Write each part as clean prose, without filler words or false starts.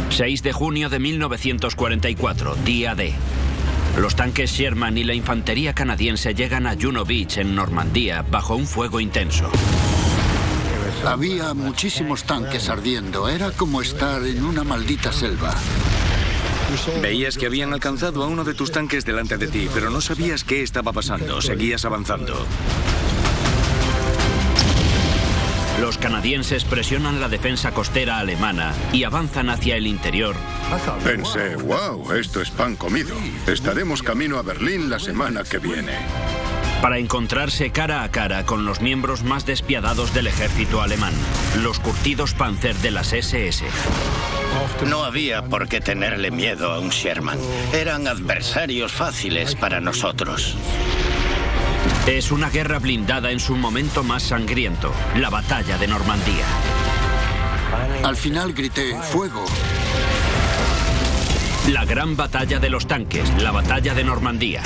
6 de junio de 1944, día D. Los tanques Sherman y la infantería canadiense llegan a Juno Beach, en Normandía, bajo un fuego intenso. Había muchísimos tanques ardiendo. Era como estar en una maldita selva. Veías que habían alcanzado a uno de tus tanques delante de ti, pero no sabías qué estaba pasando. Seguías avanzando. Los canadienses presionan la defensa costera alemana y avanzan hacia el interior. Pensé, wow, esto es pan comido. Estaremos camino a Berlín la semana que viene. Para encontrarse cara a cara con los miembros más despiadados del ejército alemán, los curtidos Panzer de las SS. No había por qué tenerle miedo a un Sherman. Eran adversarios fáciles para nosotros. Es una guerra blindada en su momento más sangriento, la batalla de Normandía. Al final grité, ¡fuego! La gran batalla de los tanques, la batalla de Normandía.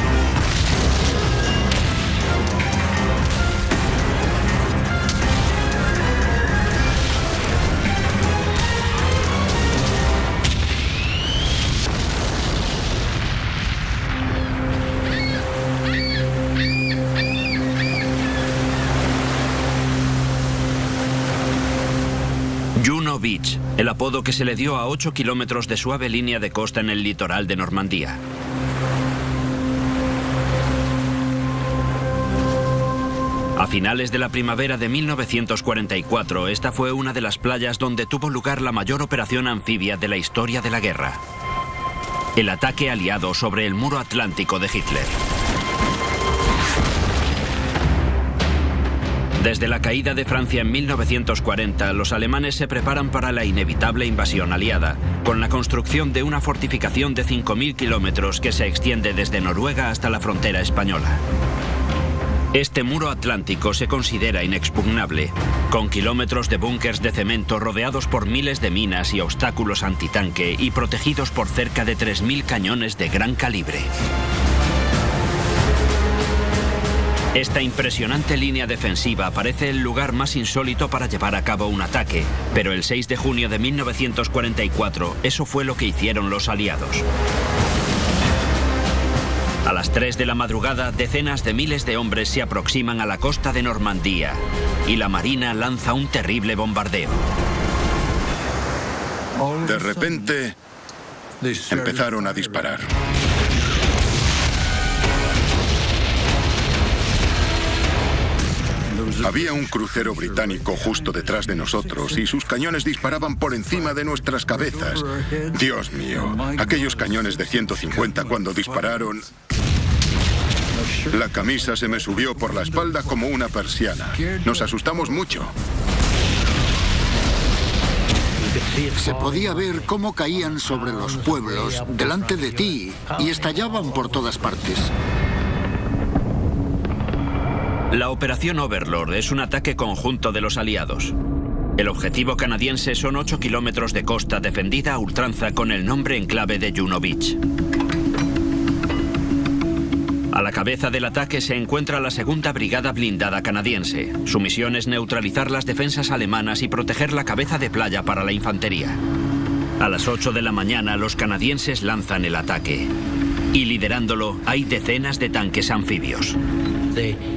Juno Beach, el apodo que se le dio a 8 kilómetros de suave línea de costa en el litoral de Normandía. A finales de la primavera de 1944, esta fue una de las playas donde tuvo lugar la mayor operación anfibia de la historia de la guerra. El ataque aliado sobre el muro atlántico de Hitler. Desde la caída de Francia en 1940, los alemanes se preparan para la inevitable invasión aliada, con la construcción de una fortificación de 5.000 kilómetros que se extiende desde Noruega hasta la frontera española. Este muro atlántico se considera inexpugnable, con kilómetros de búnkers de cemento rodeados por miles de minas y obstáculos antitanque y protegidos por cerca de 3.000 cañones de gran calibre. Esta impresionante línea defensiva parece el lugar más insólito para llevar a cabo un ataque, pero el 6 de junio de 1944 eso fue lo que hicieron los aliados. A las 3 de la madrugada, decenas de miles de hombres se aproximan a la costa de Normandía y la Marina lanza un terrible bombardeo. De repente, empezaron a disparar. Había un crucero británico justo detrás de nosotros y sus cañones disparaban por encima de nuestras cabezas. Dios mío, aquellos cañones de 150 cuando dispararon... La camisa se me subió por la espalda como una persiana. Nos asustamos mucho. Se podía ver cómo caían sobre los pueblos delante de ti y estallaban por todas partes. La Operación Overlord es un ataque conjunto de los aliados. El objetivo canadiense son 8 kilómetros de costa defendida a ultranza con el nombre en clave de Juno Beach. A la cabeza del ataque se encuentra la Segunda Brigada Blindada canadiense. Su misión es neutralizar las defensas alemanas y proteger la cabeza de playa para la infantería. A las 8 de la mañana los canadienses lanzan el ataque. Y liderándolo hay decenas de tanques anfibios.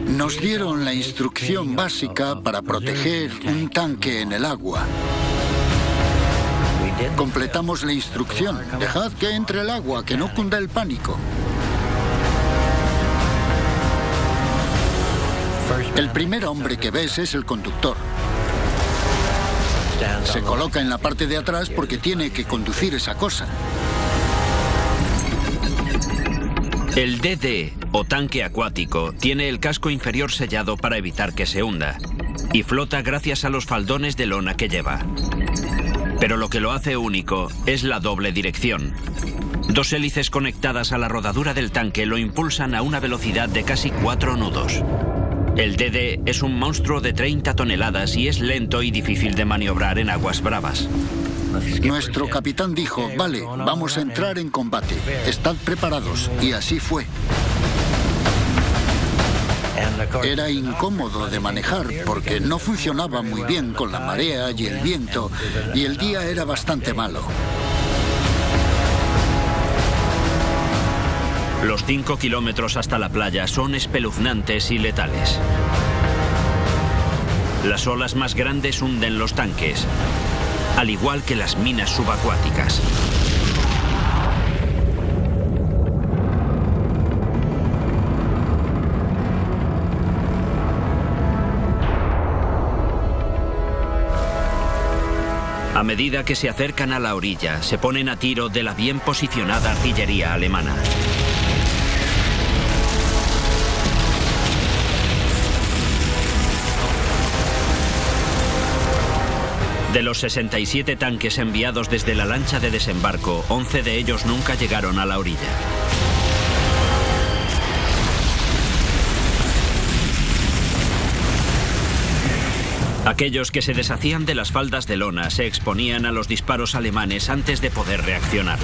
Nos dieron la instrucción básica para proteger un tanque en el agua. Completamos la instrucción. Dejad que entre el agua, que no cunda el pánico. El primer hombre que ves es el conductor. Se coloca en la parte de atrás porque tiene que conducir esa cosa. El DD, o tanque acuático, tiene el casco inferior sellado para evitar que se hunda, y flota gracias a los faldones de lona que lleva. Pero lo que lo hace único es la doble dirección. 2 hélices conectadas a la rodadura del tanque lo impulsan a una velocidad de casi 4 nudos. El DD es un monstruo de 30 toneladas y es lento y difícil de maniobrar en aguas bravas. Nuestro capitán dijo, vale, vamos a entrar en combate. Estad preparados. Y así fue. Era incómodo de manejar porque no funcionaba muy bien con la marea y el viento, y el día era bastante malo. Los 5 kilómetros hasta la playa son espeluznantes y letales. Las olas más grandes hunden los tanques, al igual que las minas subacuáticas. A medida que se acercan a la orilla, se ponen a tiro de la bien posicionada artillería alemana. De los 67 tanques enviados desde la lancha de desembarco, 11 de ellos nunca llegaron a la orilla. Aquellos que se deshacían de las faldas de lona se exponían a los disparos alemanes antes de poder reaccionar.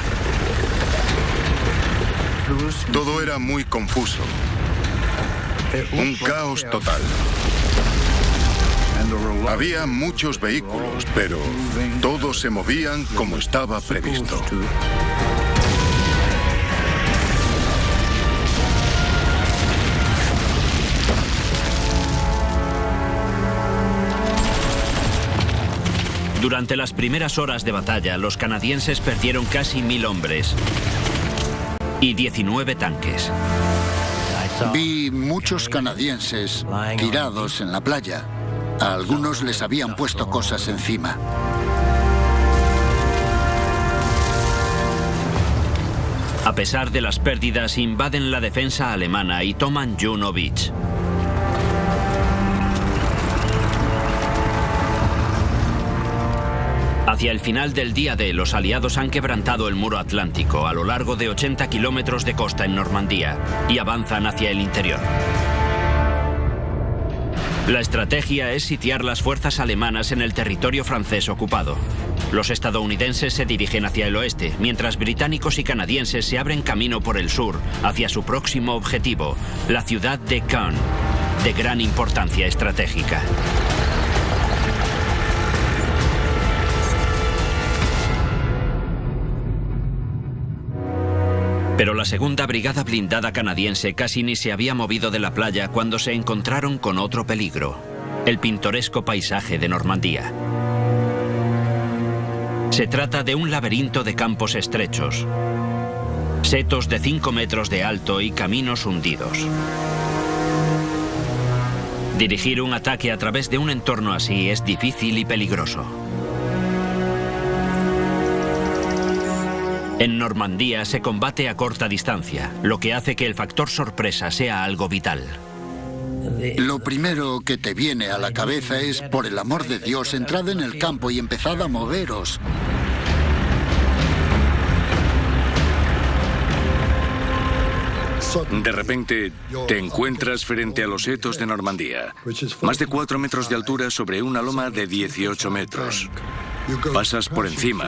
Todo era muy confuso. Un caos total. Había muchos vehículos, pero todos se movían como estaba previsto. Durante las primeras horas de batalla, los canadienses perdieron casi 1000 hombres y 19 tanques. Vi muchos canadienses tirados en la playa. A algunos les habían puesto cosas encima. A pesar de las pérdidas, invaden la defensa alemana y toman Juno Beach. Hacia el final del día D, los aliados han quebrantado el muro atlántico a lo largo de 80 kilómetros de costa en Normandía y avanzan hacia el interior. La estrategia es sitiar las fuerzas alemanas en el territorio francés ocupado. Los estadounidenses se dirigen hacia el oeste, mientras británicos y canadienses se abren camino por el sur hacia su próximo objetivo, la ciudad de Caen, de gran importancia estratégica. Pero la segunda brigada blindada canadiense casi ni se había movido de la playa cuando se encontraron con otro peligro, el pintoresco paisaje de Normandía. Se trata de un laberinto de campos estrechos, setos de 5 metros de alto y caminos hundidos. Dirigir un ataque a través de un entorno así es difícil y peligroso. En Normandía se combate a corta distancia, lo que hace que el factor sorpresa sea algo vital. Lo primero que te viene a la cabeza es, por el amor de Dios, entrad en el campo y empezad a moveros. De repente, te encuentras frente a los setos de Normandía. Más de 4 metros de altura sobre una loma de 18 metros. Pasas por encima.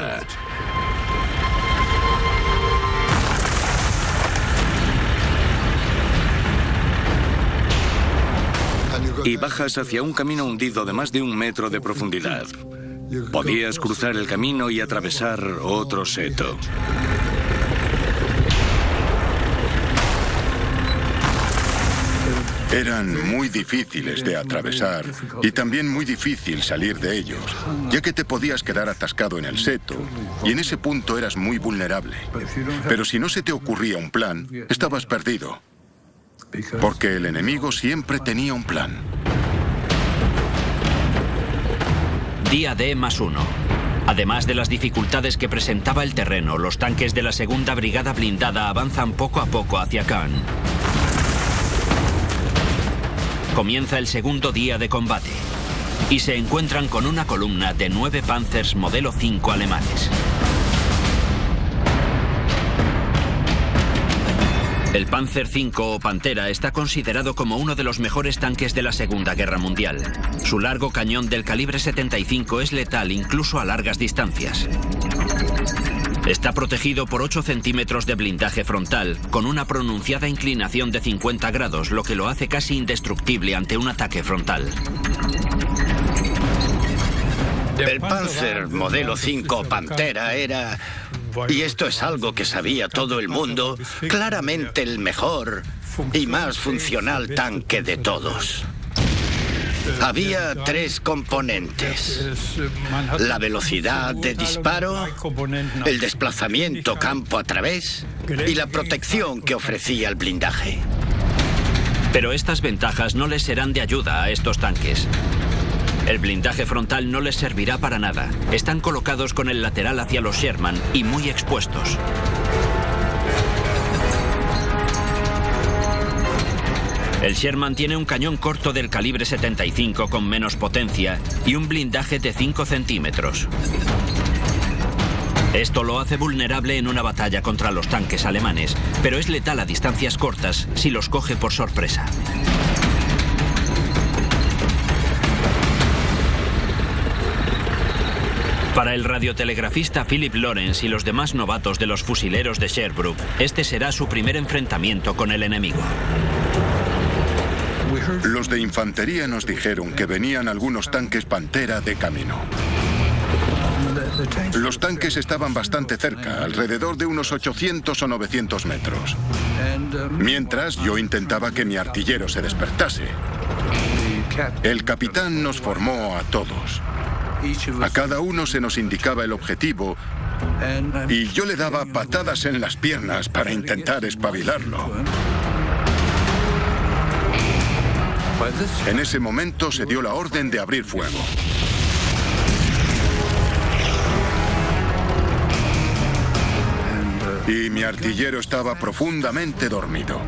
Y bajas hacia un camino hundido de más de 1 metro de profundidad. Podías cruzar el camino y atravesar otro seto. Eran muy difíciles de atravesar y también muy difícil salir de ellos, ya que te podías quedar atascado en el seto y en ese punto eras muy vulnerable. Pero si no se te ocurría un plan, estabas perdido, porque el enemigo siempre tenía un plan. Día D+1. Además de las dificultades que presentaba el terreno, los tanques de la segunda brigada blindada avanzan poco a poco hacia Caen. Comienza el segundo día de combate y se encuentran con una columna de 9 Panzers modelo 5 alemanes. El Panzer V o Pantera está considerado como uno de los mejores tanques de la Segunda Guerra Mundial. Su largo cañón del calibre 75 es letal incluso a largas distancias. Está protegido por 8 centímetros de blindaje frontal, con una pronunciada inclinación de 50 grados, lo que lo hace casi indestructible ante un ataque frontal. El Panzer modelo 5 Pantera era y esto es algo que sabía todo el mundo, claramente el mejor y más funcional tanque de todos. Había 3 componentes: la velocidad de disparo, el desplazamiento campo a través y la protección que ofrecía el blindaje. Pero estas ventajas no les serán de ayuda a estos tanques. El blindaje frontal no les servirá para nada. Están colocados con el lateral hacia los Sherman y muy expuestos. El Sherman tiene un cañón corto del calibre 75 con menos potencia y un blindaje de 5 centímetros. Esto lo hace vulnerable en una batalla contra los tanques alemanes, pero es letal a distancias cortas si los coge por sorpresa. Para el radiotelegrafista Philip Lawrence y los demás novatos de los fusileros de Sherbrooke, este será su primer enfrentamiento con el enemigo. Los de infantería nos dijeron que venían algunos tanques Pantera de camino. Los tanques estaban bastante cerca, alrededor de unos 800 o 900 metros. Mientras yo intentaba que mi artillero se despertase. El capitán nos formó a todos. A cada uno se nos indicaba el objetivo y yo le daba patadas en las piernas para intentar espabilarlo. En ese momento se dio la orden de abrir fuego. Y mi artillero estaba profundamente dormido.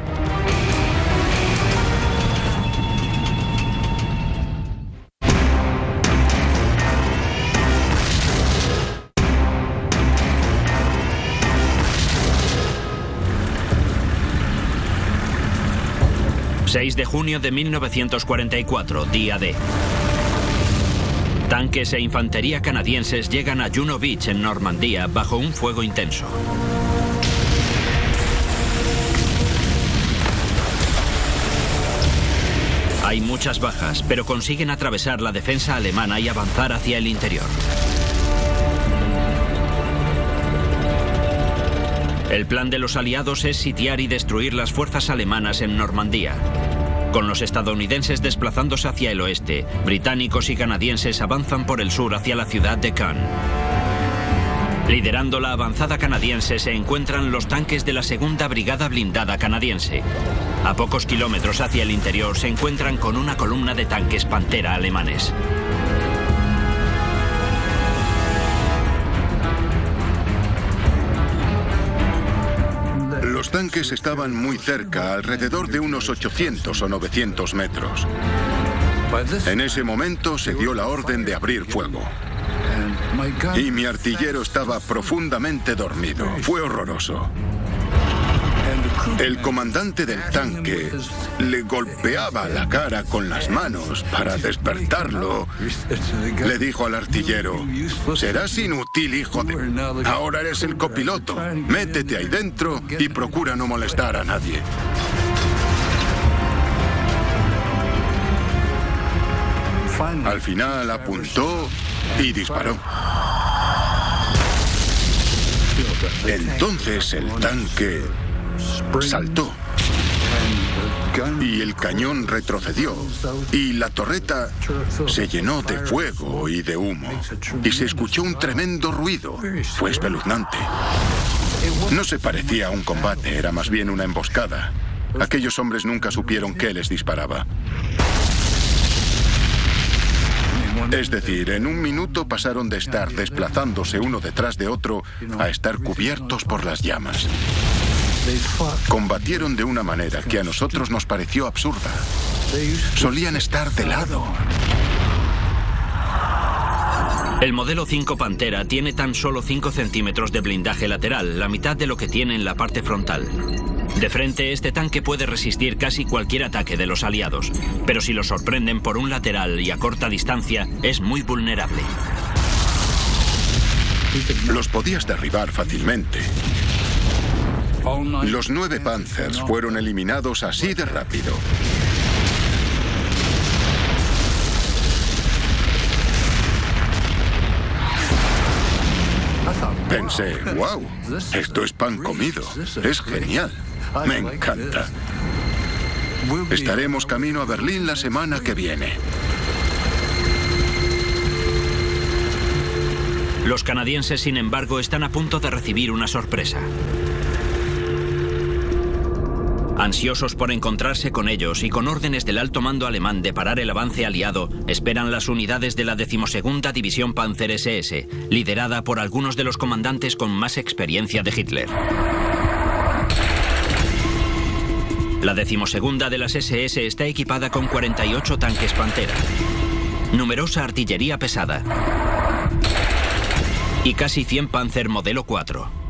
...6 de junio de 1944, día D. Tanques e infantería canadienses llegan a Juno Beach, en Normandía, bajo un fuego intenso. Hay muchas bajas, pero consiguen atravesar la defensa alemana y avanzar hacia el interior. El plan de los aliados es sitiar y destruir las fuerzas alemanas en Normandía. Con los estadounidenses desplazándose hacia el oeste, británicos y canadienses avanzan por el sur hacia la ciudad de Caen. Liderando la avanzada canadiense se encuentran los tanques de la Segunda Brigada Blindada canadiense. A pocos kilómetros hacia el interior se encuentran con una columna de tanques Pantera alemanes. Los tanques estaban muy cerca, alrededor de unos 800 o 900 metros. En ese momento se dio la orden de abrir fuego. Y mi artillero estaba profundamente dormido. Fue horroroso. El comandante del tanque le golpeaba la cara con las manos para despertarlo. Le dijo al artillero: serás inútil, hijo de... Ahora eres el copiloto. Métete ahí dentro y procura no molestar a nadie. Al final apuntó y disparó. Entonces el tanque saltó y el cañón retrocedió y la torreta se llenó de fuego y de humo y se escuchó un tremendo ruido. Fue espeluznante. No se parecía a un combate, era más bien una emboscada. Aquellos hombres nunca supieron qué les disparaba. Es decir, en un minuto pasaron de estar desplazándose uno detrás de otro a estar cubiertos por las llamas. Combatieron de una manera que a nosotros nos pareció absurda. Solían estar de lado. El modelo 5 Pantera tiene tan solo 5 centímetros de blindaje lateral, la mitad de lo que tiene en la parte frontal. De frente, este tanque puede resistir casi cualquier ataque de los aliados, pero si lo sorprenden por un lateral y a corta distancia, es muy vulnerable. Los podías derribar fácilmente. Los 9 Panzers fueron eliminados así de rápido. Pensé, wow, esto es pan comido. Es genial. Me encanta. Estaremos camino a Berlín la semana que viene. Los canadienses, sin embargo, están a punto de recibir una sorpresa. Ansiosos por encontrarse con ellos y con órdenes del alto mando alemán de parar el avance aliado, esperan las unidades de la 12ª División Panzer SS, liderada por algunos de los comandantes con más experiencia de Hitler. La 12ª de las SS está equipada con 48 tanques Pantera, numerosa artillería pesada y casi 100 Panzer modelo 4.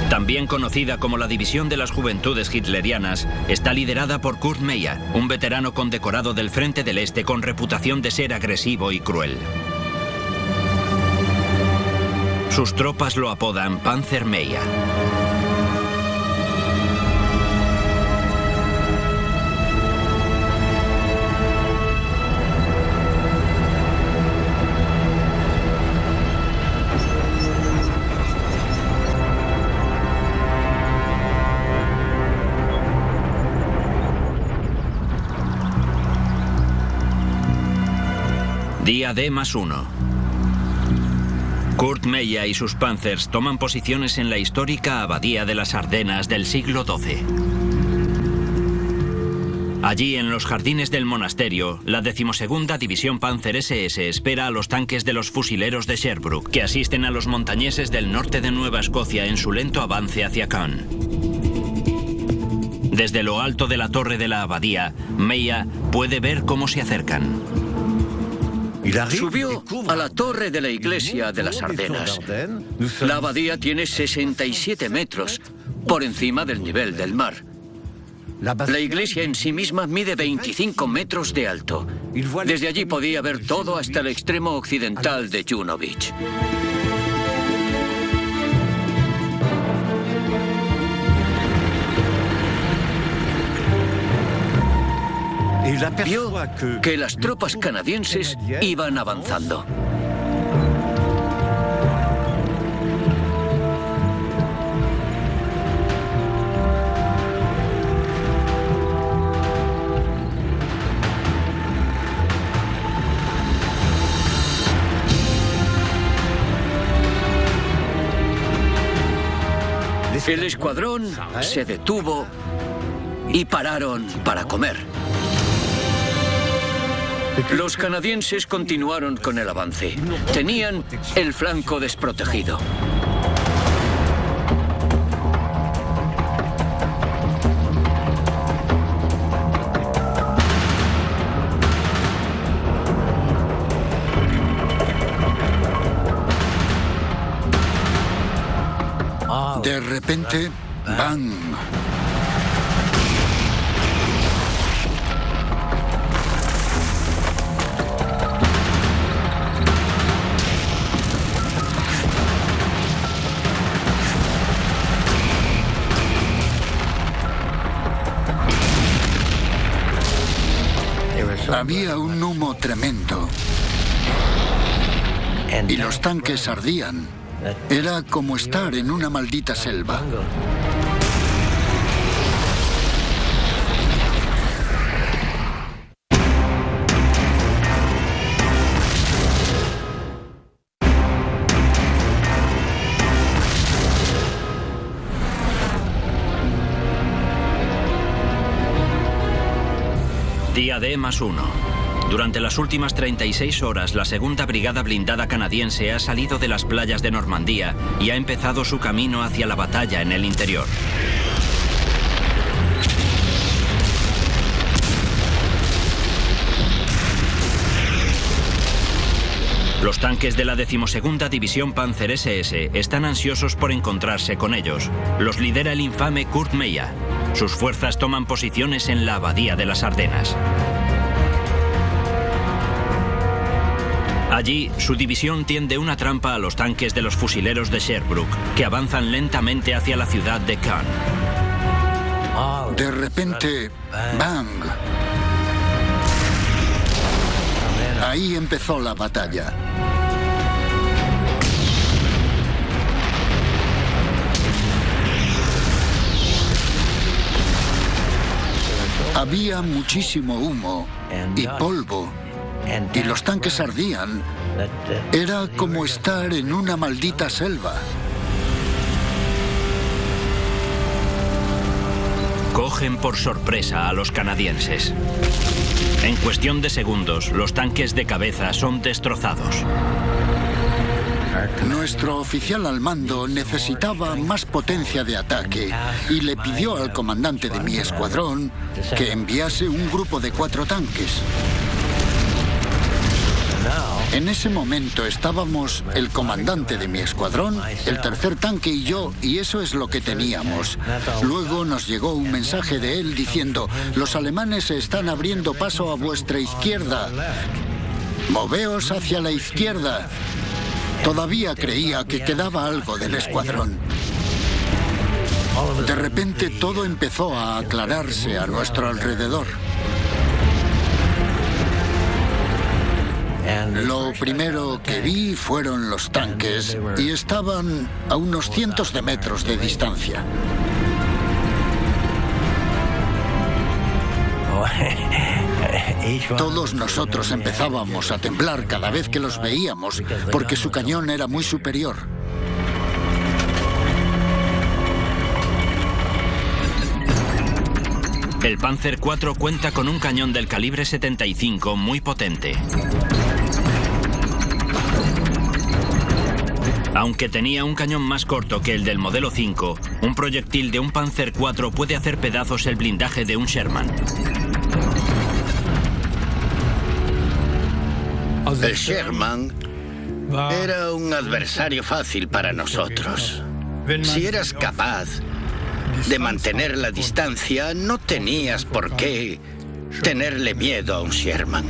También conocida como la División de las Juventudes Hitlerianas, está liderada por Kurt Meyer, un veterano condecorado del Frente del Este con reputación de ser agresivo y cruel. Sus tropas lo apodan Panzer Meyer. Día D+1. Kurt Meyer y sus panzers toman posiciones en la histórica abadía de las Ardenas del siglo XII. Allí, en los jardines del monasterio, la 12ª División Panzer SS espera a los tanques de los fusileros de Sherbrooke, que asisten a los montañeses del norte de Nueva Escocia en su lento avance hacia Caen. Desde lo alto de la torre de la abadía, Meyer puede ver cómo se acercan. Subió a la torre de la iglesia de las Ardenas. La abadía tiene 67 metros por encima del nivel del mar. La iglesia en sí misma mide 25 metros de alto. Desde allí podía ver todo hasta el extremo occidental de Juno Beach. Vio que las tropas canadienses iban avanzando. El escuadrón se detuvo y pararon para comer. Los canadienses continuaron con el avance. Tenían el flanco desprotegido. De repente, ¡bang! Había un humo tremendo y los tanques ardían. Era como estar en una maldita selva. Día D+1. Durante las últimas 36 horas, la 2ª Brigada Blindada Canadiense ha salido de las playas de Normandía y ha empezado su camino hacia la batalla en el interior. Los tanques de la 12ª División Panzer SS están ansiosos por encontrarse con ellos. Los lidera el infame Kurt Meyer. Sus fuerzas toman posiciones en la abadía de las Ardenas. Allí, su división tiende una trampa a los tanques de los fusileros de Sherbrooke, que avanzan lentamente hacia la ciudad de Caen. De repente, ¡bang! Ahí empezó la batalla. Había muchísimo humo y polvo, y los tanques ardían. Era como estar en una maldita selva. Cogen por sorpresa a los canadienses. En cuestión de segundos, los tanques de cabeza son destrozados. Nuestro oficial al mando necesitaba más potencia de ataque y le pidió al comandante de mi escuadrón que enviase un grupo de 4 tanques. En ese momento estábamos el comandante de mi escuadrón, el tercer tanque y yo, y eso es lo que teníamos. Luego nos llegó un mensaje de él diciendo: los alemanes se están abriendo paso a vuestra izquierda. Moveos hacia la izquierda. Todavía creía que quedaba algo del escuadrón. De repente todo empezó a aclararse a nuestro alrededor. Lo primero que vi fueron los tanques y estaban a unos cientos de metros de distancia. Todos nosotros empezábamos a temblar cada vez que los veíamos, porque su cañón era muy superior. El Panzer IV cuenta con un cañón del calibre 75 muy potente. Aunque tenía un cañón más corto que el del modelo 5, un proyectil de un Panzer IV puede hacer pedazos el blindaje de un Sherman. El Sherman era un adversario fácil para nosotros. Si eras capaz de mantener la distancia, no tenías por qué tenerle miedo a un Sherman.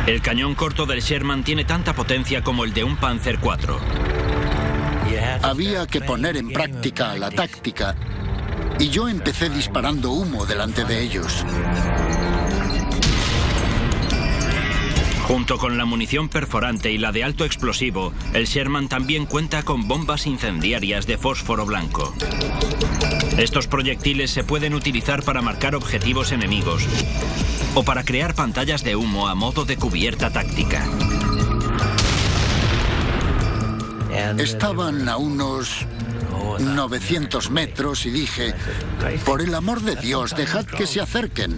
El cañón corto del Sherman tiene tanta potencia como el de un Panzer IV. Había que poner en práctica la táctica y yo empecé disparando humo delante de ellos. Junto con la munición perforante y la de alto explosivo, el Sherman también cuenta con bombas incendiarias de fósforo blanco. Estos proyectiles se pueden utilizar para marcar objetivos enemigos o para crear pantallas de humo a modo de cubierta táctica. Estaban a unos 900 metros y dije: por el amor de Dios, dejad que se acerquen.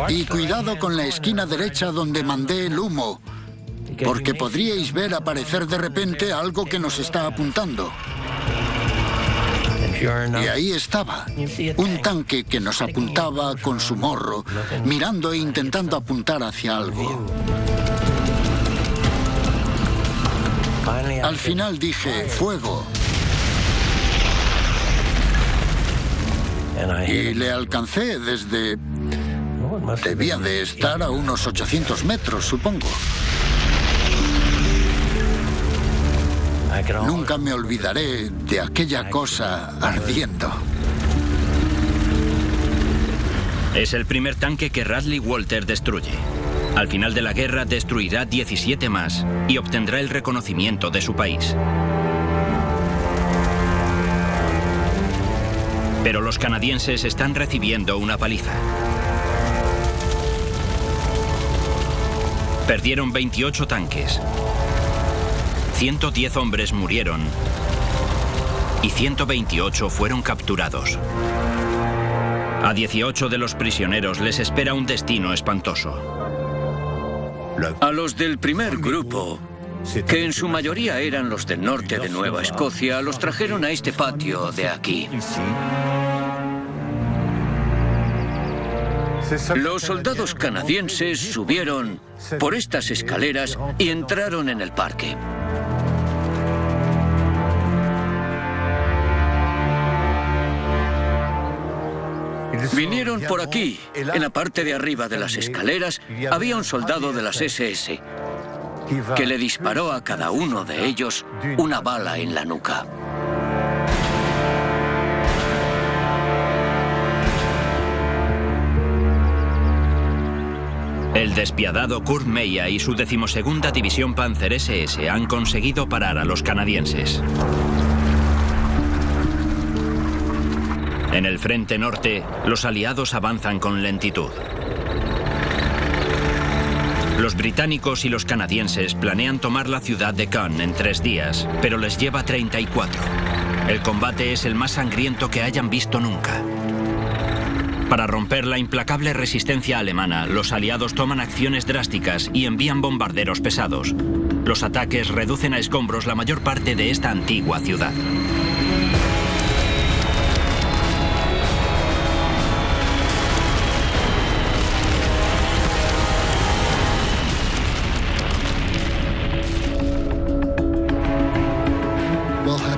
Y cuidado con la esquina derecha donde mandé el humo, porque podríais ver aparecer de repente algo que nos está apuntando. Y ahí estaba, un tanque que nos apuntaba con su morro, mirando e intentando apuntar hacia algo. Al final dije: fuego. Y le alcancé desde... Debía de estar a unos 800 metros, supongo. Nunca me olvidaré de aquella cosa ardiendo. Es el primer tanque que Radley Walter destruye. Al final de la guerra destruirá 17 más y obtendrá el reconocimiento de su país. Pero los canadienses están recibiendo una paliza. Perdieron 28 tanques. 110 hombres murieron y 128 fueron capturados. A 18 de los prisioneros les espera un destino espantoso. A los del primer grupo, que en su mayoría eran los del norte de Nueva Escocia, los trajeron a este patio de aquí. Los soldados canadienses subieron por estas escaleras y entraron en el parque. Vinieron por aquí. En la parte de arriba de las escaleras había un soldado de las SS que le disparó a cada uno de ellos una bala en la nuca. El despiadado Kurt Meyer y su 12ª División Panzer SS han conseguido parar a los canadienses. En el frente norte, los aliados avanzan con lentitud. Los británicos y los canadienses planean tomar la ciudad de Caen en 3 días, pero les lleva 34. El combate es el más sangriento que hayan visto nunca. Para romper la implacable resistencia alemana, los aliados toman acciones drásticas y envían bombarderos pesados. Los ataques reducen a escombros la mayor parte de esta antigua ciudad.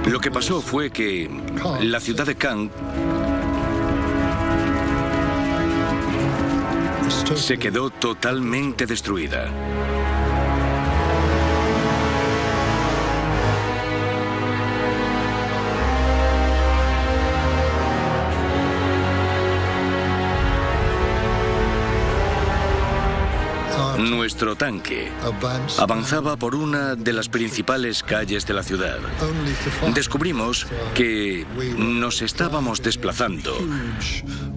Lo que pasó fue que la ciudad de Caen se quedó totalmente destruida. Nuestro tanque avanzaba por una de las principales calles de la ciudad. Descubrimos que nos estábamos desplazando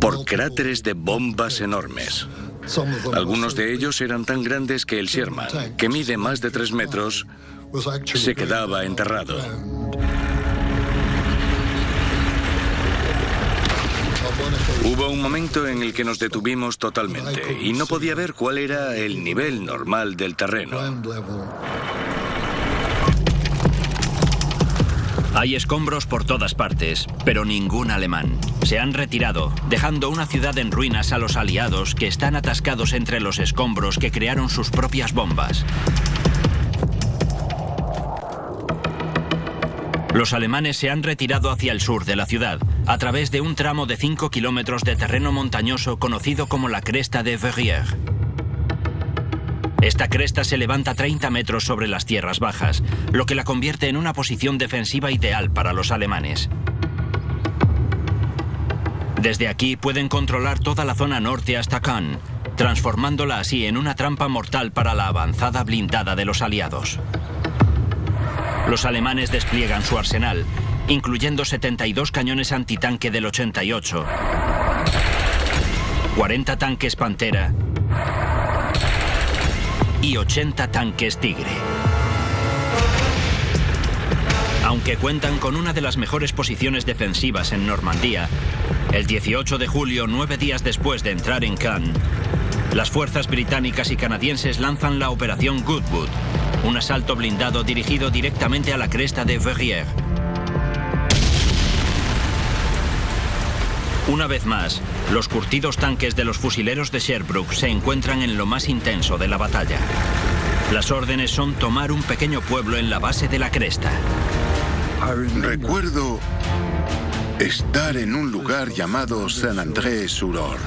por cráteres de bombas enormes. Algunos de ellos eran tan grandes que el Sherman, que mide más de 3 metros, se quedaba enterrado. Hubo un momento en el que nos detuvimos totalmente y no podía ver cuál era el nivel normal del terreno. Hay escombros por todas partes, pero ningún alemán. Se han retirado, dejando una ciudad en ruinas a los aliados que están atascados entre los escombros que crearon sus propias bombas. Los alemanes se han retirado hacia el sur de la ciudad, a través de un tramo de 5 kilómetros de terreno montañoso conocido como la cresta de Verrières. Esta cresta se levanta 30 metros sobre las tierras bajas, lo que la convierte en una posición defensiva ideal para los alemanes. Desde aquí pueden controlar toda la zona norte hasta Caen, transformándola así en una trampa mortal para la avanzada blindada de los aliados. Los alemanes despliegan su arsenal, incluyendo 72 cañones antitanque del 88, 40 tanques Pantera y 80 tanques Tigre. Aunque cuentan con una de las mejores posiciones defensivas en Normandía, el 18 de julio, 9 días después de entrar en Caen, las fuerzas británicas y canadienses lanzan la Operación Goodwood, un asalto blindado dirigido directamente a la cresta de Verrières. Una vez más, los curtidos tanques de los fusileros de Sherbrooke se encuentran en lo más intenso de la batalla. Las órdenes son tomar un pequeño pueblo en la base de la cresta. Recuerdo estar en un lugar llamado Saint-André-sur-Orne.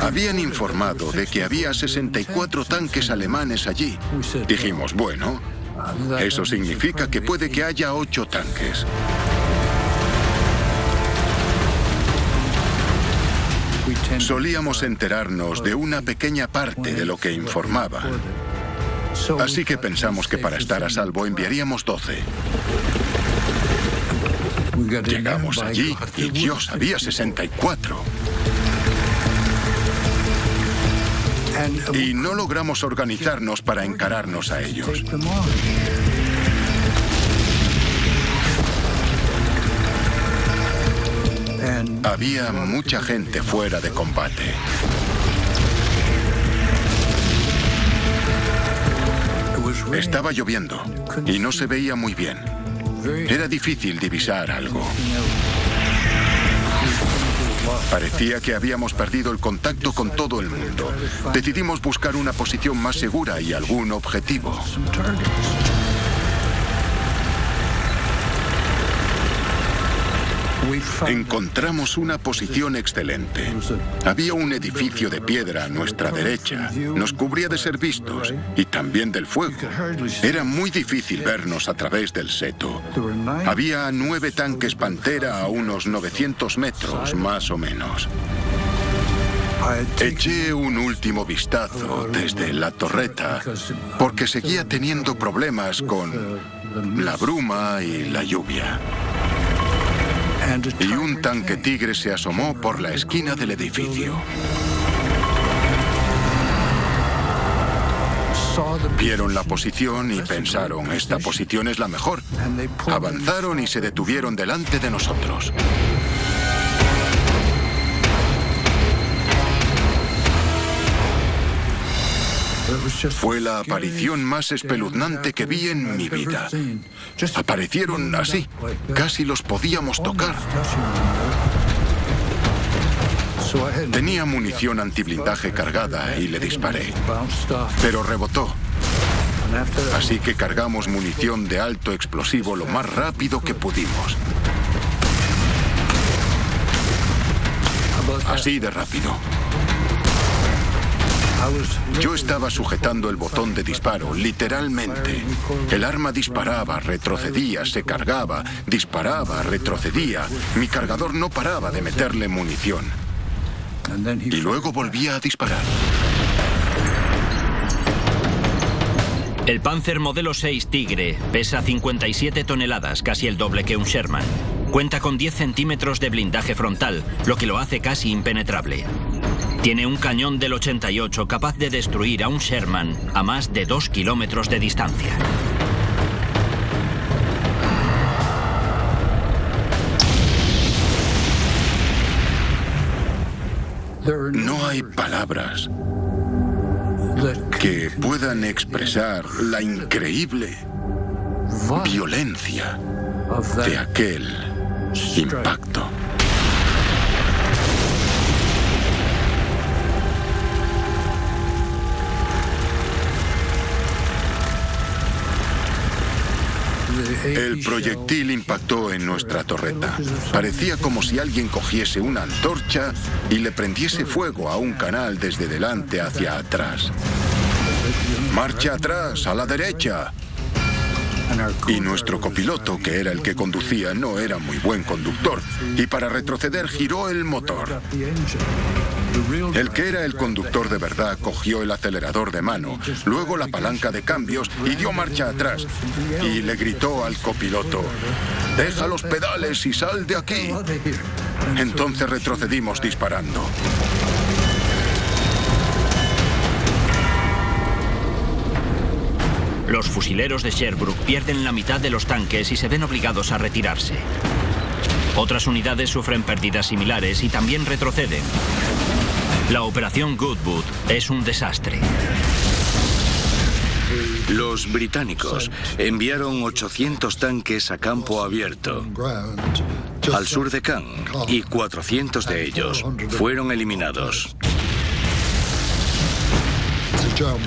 Habían informado de que había 64 tanques alemanes allí. Dijimos, bueno, eso significa que puede que haya 8 tanques. Solíamos enterarnos de una pequeña parte de lo que informaban. Así que pensamos que para estar a salvo enviaríamos 12. Llegamos allí y Dios, había 64. Y no logramos organizarnos para encararnos a ellos. Había mucha gente fuera de combate. Estaba lloviendo y no se veía muy bien. Era difícil divisar algo. Parecía que habíamos perdido el contacto con todo el mundo. Decidimos buscar una posición más segura y algún objetivo. Encontramos una posición excelente. Había un edificio de piedra a nuestra derecha. Nos cubría de ser vistos y también del fuego. Era muy difícil vernos a través del seto. Había 9 tanques Pantera a unos 900 metros, más o menos. Eché un último vistazo desde la torreta porque seguía teniendo problemas con la bruma y la lluvia. Y un tanque Tigre se asomó por la esquina del edificio. Vieron la posición y pensaron, esta posición es la mejor. Avanzaron y se detuvieron delante de nosotros. Fue la aparición más espeluznante que vi en mi vida. Aparecieron así, casi los podíamos tocar. Tenía munición antiblindaje cargada y le disparé, pero rebotó. Así que cargamos munición de alto explosivo lo más rápido que pudimos. Así de rápido. Yo estaba sujetando el botón de disparo, literalmente. El arma disparaba, retrocedía, se cargaba, disparaba, retrocedía. Mi cargador no paraba de meterle munición. Y luego volvía a disparar. El Panzer modelo 6 Tigre pesa 57 toneladas, casi el doble que un Sherman. Cuenta con 10 centímetros de blindaje frontal, lo que lo hace casi impenetrable. Tiene un cañón del 88 capaz de destruir a un Sherman a más de 2 kilómetros de distancia. No hay palabras que puedan expresar la increíble violencia de aquel impacto. El proyectil impactó en nuestra torreta. Parecía como si alguien cogiese una antorcha y le prendiese fuego a un canal desde delante hacia atrás. ¡Marcha atrás, a la derecha! Y nuestro copiloto, que era el que conducía, no era muy buen conductor. Y para retroceder giró el motor. El que era el conductor de verdad cogió el acelerador de mano, luego la palanca de cambios y dio marcha atrás. Y le gritó al copiloto, «Deja los pedales y sal de aquí». Entonces retrocedimos disparando. Los fusileros de Sherbrooke pierden la mitad de los tanques y se ven obligados a retirarse. Otras unidades sufren pérdidas similares y también retroceden. La operación Goodwood es un desastre. Los británicos enviaron 800 tanques a campo abierto al sur de Caen y 400 de ellos fueron eliminados.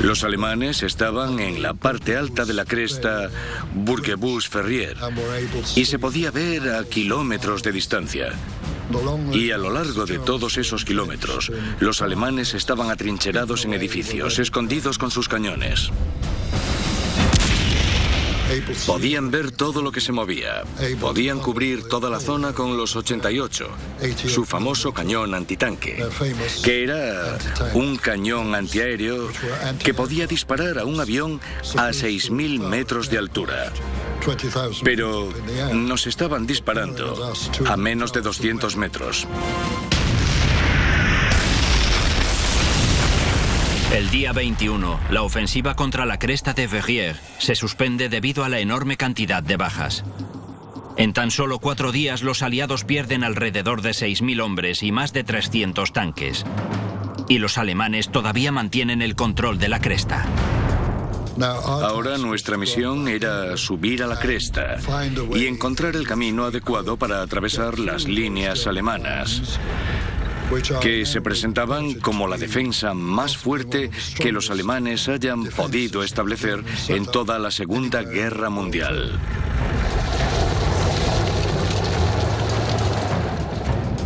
Los alemanes estaban en la parte alta de la cresta Burgebus-Ferrier y se podía ver a kilómetros de distancia. Y a lo largo de todos esos kilómetros, los alemanes estaban atrincherados en edificios, escondidos con sus cañones. Podían ver todo lo que se movía. Podían cubrir toda la zona con los 88, su famoso cañón antitanque, que era un cañón antiaéreo que podía disparar a un avión a 6.000 metros de altura. Pero nos estaban disparando a menos de 200 metros. El día 21, la ofensiva contra la cresta de Verrières se suspende debido a la enorme cantidad de bajas. En tan solo 4 días, los aliados pierden alrededor de 6.000 hombres y más de 300 tanques. Y los alemanes todavía mantienen el control de la cresta. Ahora nuestra misión era subir a la cresta y encontrar el camino adecuado para atravesar las líneas alemanas, que se presentaban como la defensa más fuerte que los alemanes hayan podido establecer en toda la Segunda Guerra Mundial.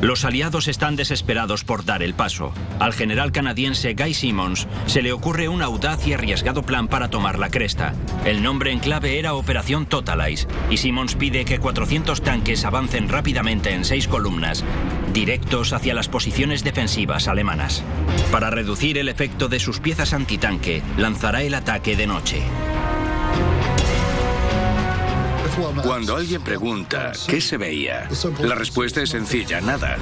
Los aliados están desesperados por dar el paso. Al general canadiense Guy Simonds se le ocurre un audaz y arriesgado plan para tomar la cresta. El nombre en clave era Operación Totalize, y Simonds pide que 400 tanques avancen rápidamente en 6 columnas, directos hacia las posiciones defensivas alemanas. Para reducir el efecto de sus piezas antitanque, lanzará el ataque de noche. Cuando alguien pregunta ¿qué se veía?, la respuesta es sencilla: nada.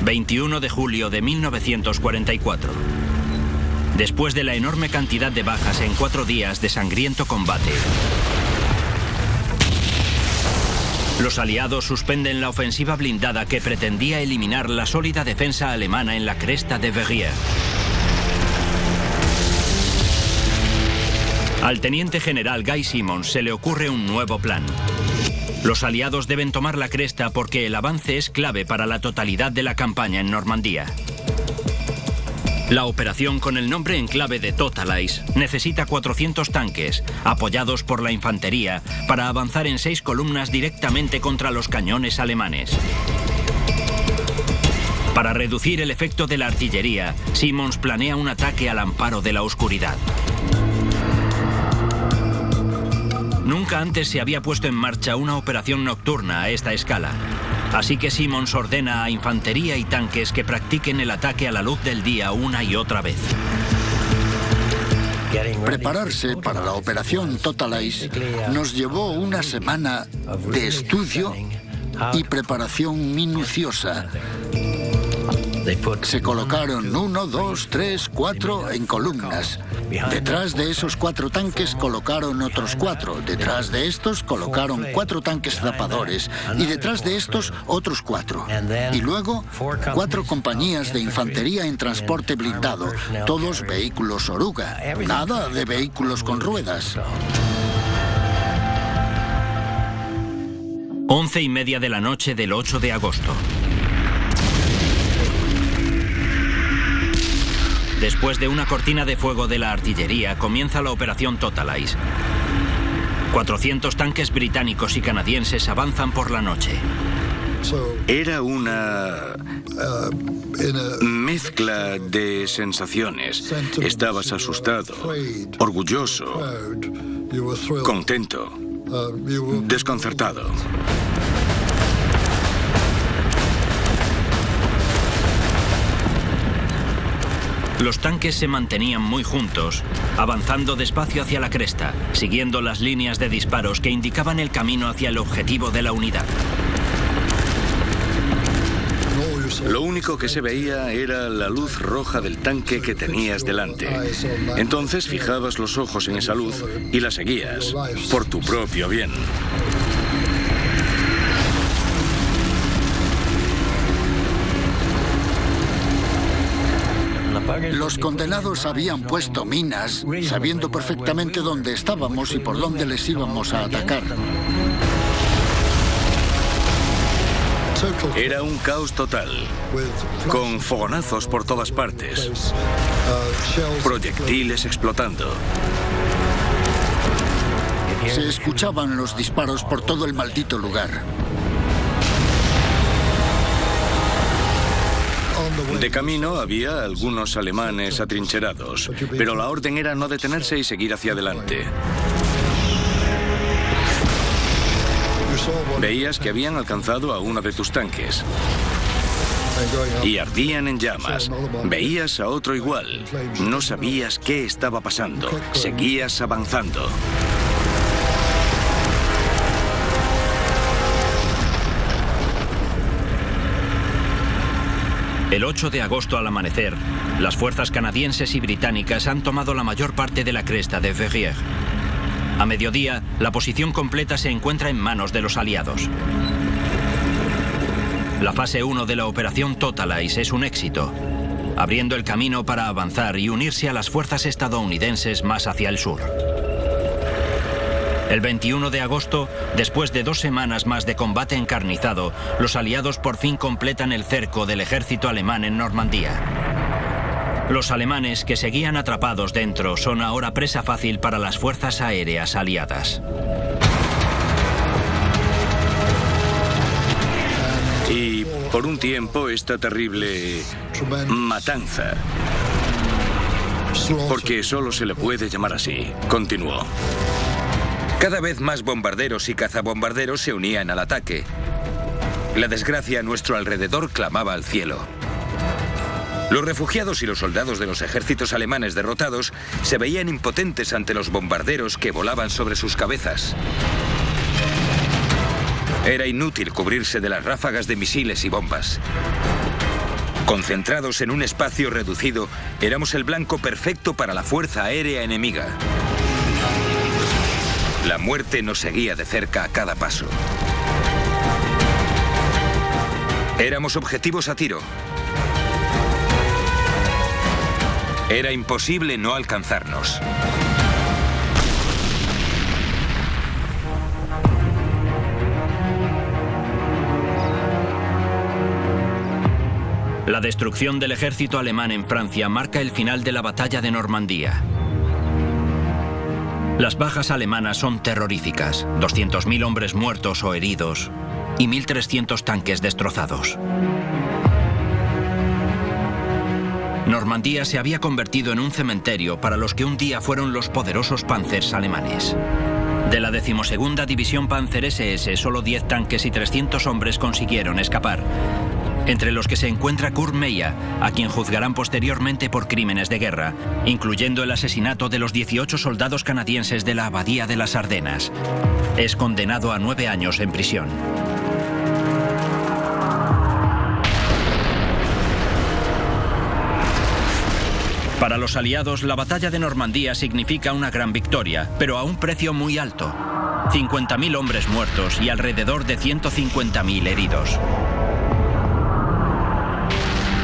...21 de julio de 1944... Después de la enorme cantidad de bajas en 4 días de sangriento combate, los aliados suspenden la ofensiva blindada que pretendía eliminar la sólida defensa alemana en la cresta de Verrières. Al teniente general Guy Simonds se le ocurre un nuevo plan. Los aliados deben tomar la cresta porque el avance es clave para la totalidad de la campaña en Normandía. La operación, con el nombre en clave de Totalize, necesita 400 tanques, apoyados por la infantería, para avanzar en 6 columnas directamente contra los cañones alemanes. Para reducir el efecto de la artillería, Simonds planea un ataque al amparo de la oscuridad. Nunca antes se había puesto en marcha una operación nocturna a esta escala. Así que Simonds ordena a infantería y tanques que practiquen el ataque a la luz del día una y otra vez. Prepararse para la operación Totalize nos llevó una semana de estudio y preparación minuciosa. Se colocaron 1, 2, 3, 4 en columnas. Detrás de esos 4 tanques colocaron otros 4. Detrás de estos colocaron 4 tanques zapadores. Y detrás de estos otros 4. Y luego 4 compañías de infantería en transporte blindado. Todos vehículos oruga. Nada de vehículos con ruedas. 11:30 de la noche del 8 de agosto. Después de una cortina de fuego de la artillería, comienza la operación Totalize. 400 tanques británicos y canadienses avanzan por la noche. Era una mezcla de sensaciones. Estabas asustado, orgulloso, contento, desconcertado. Los tanques se mantenían muy juntos, avanzando despacio hacia la cresta, siguiendo las líneas de disparos que indicaban el camino hacia el objetivo de la unidad. Lo único que se veía era la luz roja del tanque que tenías delante. Entonces fijabas los ojos en esa luz y la seguías, por tu propio bien. Los condenados habían puesto minas, sabiendo perfectamente dónde estábamos y por dónde les íbamos a atacar. Era un caos total, con fogonazos por todas partes, proyectiles explotando. Se escuchaban los disparos por todo el maldito lugar. De camino había algunos alemanes atrincherados, pero la orden era no detenerse y seguir hacia adelante. Veías que habían alcanzado a uno de tus tanques y ardían en llamas. Veías a otro igual. No sabías qué estaba pasando. Seguías avanzando. El 8 de agosto al amanecer, las fuerzas canadienses y británicas han tomado la mayor parte de la cresta de Verrières. A mediodía, la posición completa se encuentra en manos de los aliados. La fase 1 de la operación Totalize es un éxito, abriendo el camino para avanzar y unirse a las fuerzas estadounidenses más hacia el sur. El 21 de agosto, después de 2 semanas más de combate encarnizado, los aliados por fin completan el cerco del ejército alemán en Normandía. Los alemanes, que seguían atrapados dentro, son ahora presa fácil para las fuerzas aéreas aliadas. Y por un tiempo esta terrible matanza, porque solo se le puede llamar así, continuó. Cada vez más bombarderos y cazabombarderos se unían al ataque. La desgracia a nuestro alrededor clamaba al cielo. Los refugiados y los soldados de los ejércitos alemanes derrotados se veían impotentes ante los bombarderos que volaban sobre sus cabezas. Era inútil cubrirse de las ráfagas de misiles y bombas. Concentrados en un espacio reducido, éramos el blanco perfecto para la fuerza aérea enemiga. La muerte nos seguía de cerca a cada paso. Éramos objetivos a tiro. Era imposible no alcanzarnos. La destrucción del ejército alemán en Francia marca el final de la batalla de Normandía. Las bajas alemanas son terroríficas: 200.000 hombres muertos o heridos y 1.300 tanques destrozados. Normandía se había convertido en un cementerio para los que un día fueron los poderosos panzers alemanes. De la 12ª División Panzer SS, solo 10 tanques y 300 hombres consiguieron escapar, entre los que se encuentra Kurt Meyer, a quien juzgarán posteriormente por crímenes de guerra, incluyendo el asesinato de los 18 soldados canadienses de la Abadía de las Ardenas. Es condenado a 9 años en prisión. Para los aliados, la batalla de Normandía significa una gran victoria, pero a un precio muy alto: 50.000 hombres muertos y alrededor de 150.000 heridos.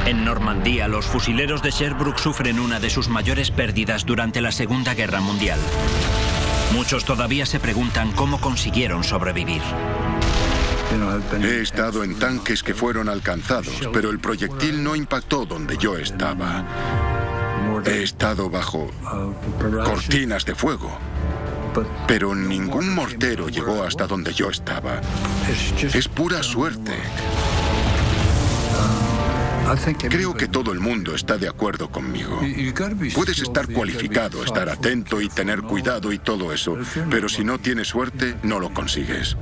En Normandía, los fusileros de Sherbrooke sufren una de sus mayores pérdidas durante la Segunda Guerra Mundial. Muchos todavía se preguntan cómo consiguieron sobrevivir. He estado en tanques que fueron alcanzados, pero el proyectil no impactó donde yo estaba. He estado bajo cortinas de fuego, pero ningún mortero llegó hasta donde yo estaba. Es pura suerte. Creo que todo el mundo está de acuerdo conmigo. Puedes estar cualificado, estar atento y tener cuidado y todo eso, pero si no tienes suerte, no lo consigues.